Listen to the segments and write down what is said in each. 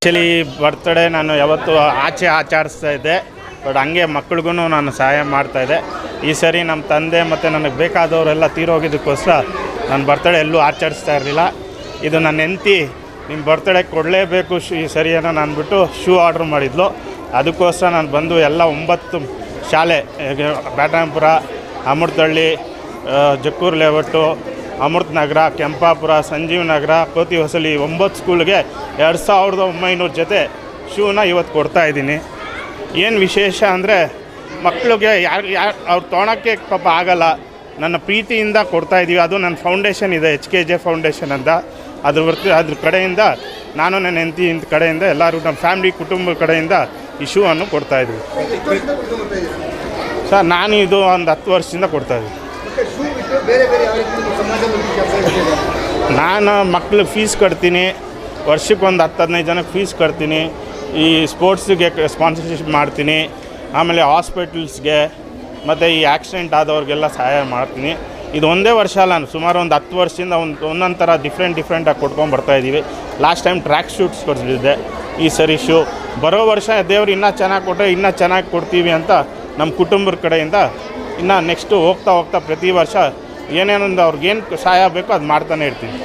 Actually birthday ನಾನು ಯಾವತ್ತೂ ಆಚೆ ಆಚರಿಸ್ತಾ ಇದ್ದೆ, ಬಟ್ ಹಂಗೆ ಮಕ್ಳಿಗೂ ನಾನು ಸಹಾಯ ಮಾಡ್ತಾಯಿದ್ದೆ. ಈ ಸರಿ ನಮ್ಮ ತಂದೆ ಮತ್ತು ನನಗೆ ಬೇಕಾದವರೆಲ್ಲ ತೀರೋಗಿದ್ದಕ್ಕೋಸ್ಕರ ನಾನು ಬರ್ತ್ಡೇ ಎಲ್ಲೂ ಆಚರಿಸ್ತಾ ಇರಲಿಲ್ಲ. ಇದು ನನ್ನ ಹೆಂಡತಿ ನಿಮ್ಮ ಬರ್ತ್ಡೇ ಕೊಡಲೇಬೇಕು ಈ ಸರಿ ಏನೋ ಅಂದ್ಬಿಟ್ಟು ಶೂ ಆರ್ಡ್ರ್ ಮಾಡಿದ್ಲು. ಅದಕ್ಕೋಸ್ಕರ ನಾನು ಬಂದು ಎಲ್ಲ 9 ಶಾಲೆ, ಬ್ಯಾಟರಾಯನಪುರ, ಅಮೃತಹಳ್ಳಿ, ಜಕ್ಕೂರು ಲೇಔಟು, ಅಮೃತ ನಗರ, ಕೆಂಪಾಪುರ, ಸಂಜೀವ್ ನಗರ, ಕೋತಿ ಹೊಸಲಿ 9 ಸ್ಕೂಲ್ಗೆ 2900 ಜೊತೆ ಶೂನ ಇವತ್ತು ಕೊಡ್ತಾಯಿದ್ದೀನಿ. ಏನು ವಿಶೇಷ ಅಂದರೆ ಮಕ್ಕಳಿಗೆ ಯಾರು ಅವ್ರು ತೊಗೊಳಕ್ಕೆ ಪಾಪ ಆಗಲ್ಲ, ನನ್ನ ಪ್ರೀತಿಯಿಂದ ಕೊಡ್ತಾಯಿದ್ದೀವಿ. ಅದು ನನ್ನ ಫೌಂಡೇಶನ್ ಇದೆ, HKJ ಫೌಂಡೇಶನ್ ಅಂತ. ಅದ್ರ ಕಡೆಯಿಂದ ನಾನು ನನ್ನ ಹೆಂಡತಿ ಕಡೆಯಿಂದ ಎಲ್ಲರೂ ನಮ್ಮ ಫ್ಯಾಮಿಲಿ ಕುಟುಂಬದ ಕಡೆಯಿಂದ ಈ ಶೂ ಅನ್ನು ಕೊಡ್ತಾಯಿದ್ವಿ. ಸರ್ ನಾನು ಇದು ಒಂದು 10 ವರ್ಷದಿಂದ ಕೊಡ್ತಾಯಿದ್ವಿ. ನಾನು ಮಕ್ಳಿಗೆ ಫೀಸ್ ಕಟ್ತೀನಿ, ವರ್ಷಕ್ಕೆ ಒಂದು 10-15 ಜನಕ್ಕೆ ಫೀಸ್ ಕಟ್ತೀನಿ. ಈ ಸ್ಪೋರ್ಟ್ಸಿಗೆ ಸ್ಪಾನ್ಸರ್ಶಿಪ್ ಮಾಡ್ತೀನಿ, ಆಮೇಲೆ ಹಾಸ್ಪಿಟಲ್ಸ್ಗೆ ಮತ್ತು ಈ ಆಕ್ಸಿಡೆಂಟ್ ಆದವ್ರಿಗೆಲ್ಲ ಸಹಾಯ ಮಾಡ್ತೀನಿ. ಇದು ಒಂದೇ ವರ್ಷ ಅಲ್ಲ, ಸುಮಾರು ಒಂದು 10 ವರ್ಷದಿಂದ ಒಂದೊಂದು ಥರ ಡಿಫ್ರೆಂಟಾಗಿ ಕೊಟ್ಕೊಂಡು ಬರ್ತಾಯಿದ್ದೀವಿ. ಲಾಸ್ಟ್ ಟೈಮ್ ಟ್ರ್ಯಾಕ್ ಶೂಟ್ಸ್ ಕೊಡ್ತಿದ್ದೆ, ಈ ಸರಿ ಶೂ. ಬರೋ ವರ್ಷ ದೇವರು ಇನ್ನೂ ಚೆನ್ನಾಗಿ ಕೊಟ್ಟರೆ ಇನ್ನೂ ಚೆನ್ನಾಗಿ ಕೊಡ್ತೀವಿ ಅಂತ ನಮ್ಮ ಕುಟುಂಬದ ಕಡೆಯಿಂದ ಇನ್ನು ನೆಕ್ಸ್ಟು ಹೋಗ್ತಾ ಪ್ರತಿ ವರ್ಷ ಏನೇನೊಂದು ಅವ್ರಿಗೇನು ಸಹಾಯ ಬೇಕೋ ಅದು ಮಾಡ್ತಾನೆ ಇರ್ತೀವಿ.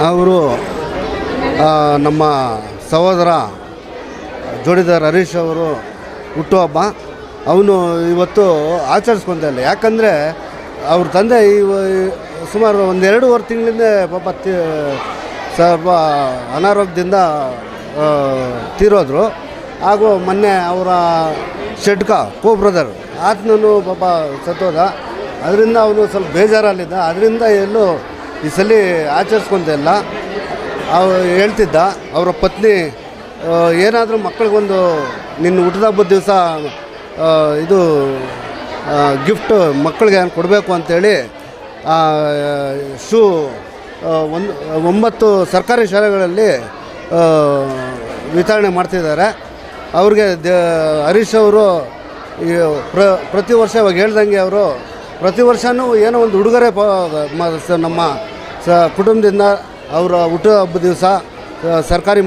ಅವರು ನಮ್ಮ ಸಹೋದರ ಜೋಡಿದಾರ್ ಹರೀಶ್ ಅವರು ಹುಟ್ಟುಹಬ್ಬ. ಅವನು ಇವತ್ತು ಆಚರಿಸ್ಕೊತಾ ಇಲ್ಲ, ಯಾಕಂದರೆ ಅವ್ರ ತಂದೆ ಸುಮಾರು 1-2 ತಿಂಗಳಿಂದ ಪಾಪ ಸ್ವಲ್ಪ ಅನಾರೋಗ್ಯದಿಂದ ತೀರೋದ್ರು. ಹಾಗೂ ಮೊನ್ನೆ ಅವರ ಶೆಡ್ಕ ಬ್ರದರ್ ಆತನೂ ಪಾಪ ಸತ್ತೋದ. ಅದರಿಂದ ಅವನು ಸ್ವಲ್ಪ ಬೇಜಾರಲ್ಲಿದ್ದ, ಅದರಿಂದ ಎಲ್ಲೂ ಈ ಸಲ ಆಚರಿಸ್ಕೊತ ಇಲ್ಲ. ಹೇಳ್ತಿದ್ದ ಅವರ ಪತ್ನಿ, ಏನಾದರೂ ಮಕ್ಕಳಿಗೊಂದು ನಿನ್ನ ಹುಟ್ಟಿದ ಹಬ್ಬದ ದಿವಸ ಇದು ಗಿಫ್ಟ್ ಮಕ್ಕಳಿಗೆ ಕೊಡಬೇಕು ಅಂಥೇಳಿ ಶೂ 9 ಸರ್ಕಾರಿ ಶಾಲೆಗಳಲ್ಲಿ ವಿತರಣೆ ಮಾಡ್ತಿದ್ದಾರೆ. ಅವ್ರಿಗೆ ಹರೀಶ್ ಅವರು ಪ್ರತಿ ವರ್ಷ ಇವಾಗ ಹೇಳ್ದಂಗೆ ಅವರು ಪ್ರತಿ ವರ್ಷವೂ ಏನೋ ಒಂದು ಉಡುಗೊರೆ ನಮ್ಮ ಕುಟುಂಬದಿಂದ ಅವರ ಹುಟ್ಟುಹಬ್ಬದ ದಿವಸ ಸರ್ಕಾರಿ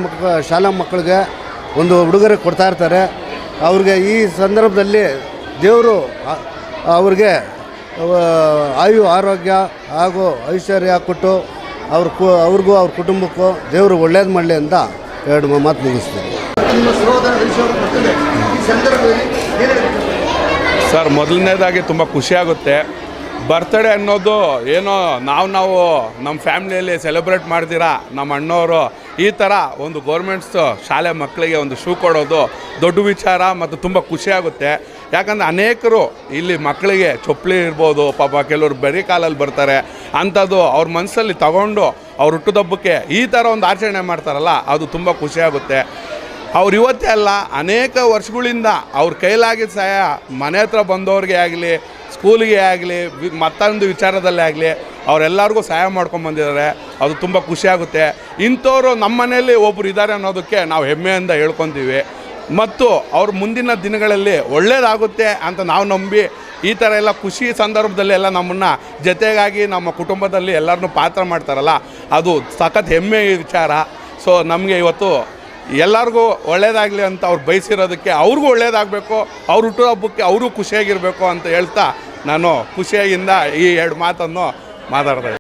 ಶಾಲಾ ಮಕ್ಕಳಿಗೆ ಒಂದು ಉಡುಗೊರೆ ಕೊಡ್ತಾಯಿರ್ತಾರೆ. ಅವ್ರಿಗೆ ಈ ಸಂದರ್ಭದಲ್ಲಿ ದೇವರು ಅವ್ರಿಗೆ ಆರೋಗ್ಯ ಹಾಗೂ ಐಶ್ವರ್ಯ ಕೊಟ್ಟು ಅವ್ರಿಗೂ ಅವ್ರ ಕುಟುಂಬಕ್ಕೂ ದೇವರು ಒಳ್ಳೇದು ಮಾಡಲಿ ಅಂತ 2 ಮಾತು ಮುಗಿಸ್ತೀನಿ. ಸರ್, ಮೊದಲನೇದಾಗಿ ತುಂಬ ಖುಷಿಯಾಗುತ್ತೆ. ಬರ್ತ್ಡೇ ಅನ್ನೋದು ಏನೋ ನಾವು ನಮ್ಮ ಫ್ಯಾಮ್ಲಿಯಲ್ಲಿ ಸೆಲೆಬ್ರೇಟ್ ಮಾಡ್ತೀರಾ, ನಮ್ಮ ಅಣ್ಣವರು ಈ ಥರ ಒಂದು ಗೌರ್ಮೆಂಟ್ಸ್ ಶಾಲೆ ಮಕ್ಕಳಿಗೆ ಒಂದು ಶೂ ಕೊಡೋದು ದೊಡ್ಡ ವಿಚಾರ ಮತ್ತು ತುಂಬ ಖುಷಿಯಾಗುತ್ತೆ. ಯಾಕಂದರೆ ಅನೇಕರು ಇಲ್ಲಿ ಮಕ್ಕಳಿಗೆ ಚಪ್ಪಲಿ ಇರ್ಬೋದು, ಪಾಪ ಕೆಲವರು ಬರೀ ಕಾಲಲ್ಲಿ ಬರ್ತಾರೆ, ಅಂಥದ್ದು ಅವ್ರ ಮನಸ್ಸಲ್ಲಿ ತಗೊಂಡು ಅವ್ರ ಹುಟ್ಟುಹಬ್ಬಕ್ಕೆ ಈ ಥರ ಒಂದು ಆಚರಣೆ ಮಾಡ್ತಾರಲ್ಲ, ಅದು ತುಂಬ ಖುಷಿಯಾಗುತ್ತೆ. ಅವ್ರು ಇವತ್ತೇ ಅಲ್ಲ, ಅನೇಕ ವರ್ಷಗಳಿಂದ ಅವ್ರ ಕೈಲಾಗಿದ್ದ ಸಹಾಯ ಮನೆ ಹತ್ರ ಬಂದವ್ರಿಗೆ ಆಗಲಿ, ಸ್ಕೂಲಿಗೆ ಆಗಲಿ, ಮತ್ತೊಂದು ವಿಚಾರದಲ್ಲೇ ಆಗಲಿ ಅವರೆಲ್ಲರಿಗೂ ಸಹಾಯ ಮಾಡ್ಕೊಂಬಂದಿದ್ದಾರೆ. ಅದು ತುಂಬ ಖುಷಿಯಾಗುತ್ತೆ. ಇಂಥವ್ರು ನಮ್ಮ ಮನೆಯಲ್ಲಿ ಒಬ್ಬರು ಇದ್ದಾರೆ ಅನ್ನೋದಕ್ಕೆ ನಾವು ಹೆಮ್ಮೆಯಿಂದ ಹೇಳ್ಕೊತೀವಿ. ಮತ್ತು ಅವ್ರ ಮುಂದಿನ ದಿನಗಳಲ್ಲಿ ಒಳ್ಳೆಯದಾಗುತ್ತೆ ಅಂತ ನಾವು ನಂಬಿ ಈ ಥರ ಎಲ್ಲ ಖುಷಿ ಸಂದರ್ಭದಲ್ಲಿ ಎಲ್ಲ ನಮ್ಮನ್ನು ಜೊತೆಗಾಗಿ ನಮ್ಮ ಕುಟುಂಬದಲ್ಲಿ ಎಲ್ಲರನ್ನೂ ಪಾತ್ರ ಮಾಡ್ತಾರಲ್ಲ, ಅದು ಸಖತ್ ಹೆಮ್ಮೆ ವಿಚಾರ. ಸೊ ನಮಗೆ ಇವತ್ತು ಎಲ್ಲರಿಗೂ ಒಳ್ಳೇದಾಗಲಿ ಅಂತ ಅವ್ರು ಬಯಸಿರೋದಕ್ಕೆ ಅವ್ರಿಗೂ ಒಳ್ಳೇದಾಗಬೇಕು, ಅವ್ರ ಹುಟ್ಟುಹಬ್ಬಕ್ಕೆ ಅವರು ಖುಷಿಯಾಗಿರಬೇಕು ಅಂತ ಹೇಳ್ತಾ ನಾನು ಖುಷಿಯಾಗಿಂದ ಈ 2 ಮಾತನ್ನು ಮಾತಾಡ್ತಾ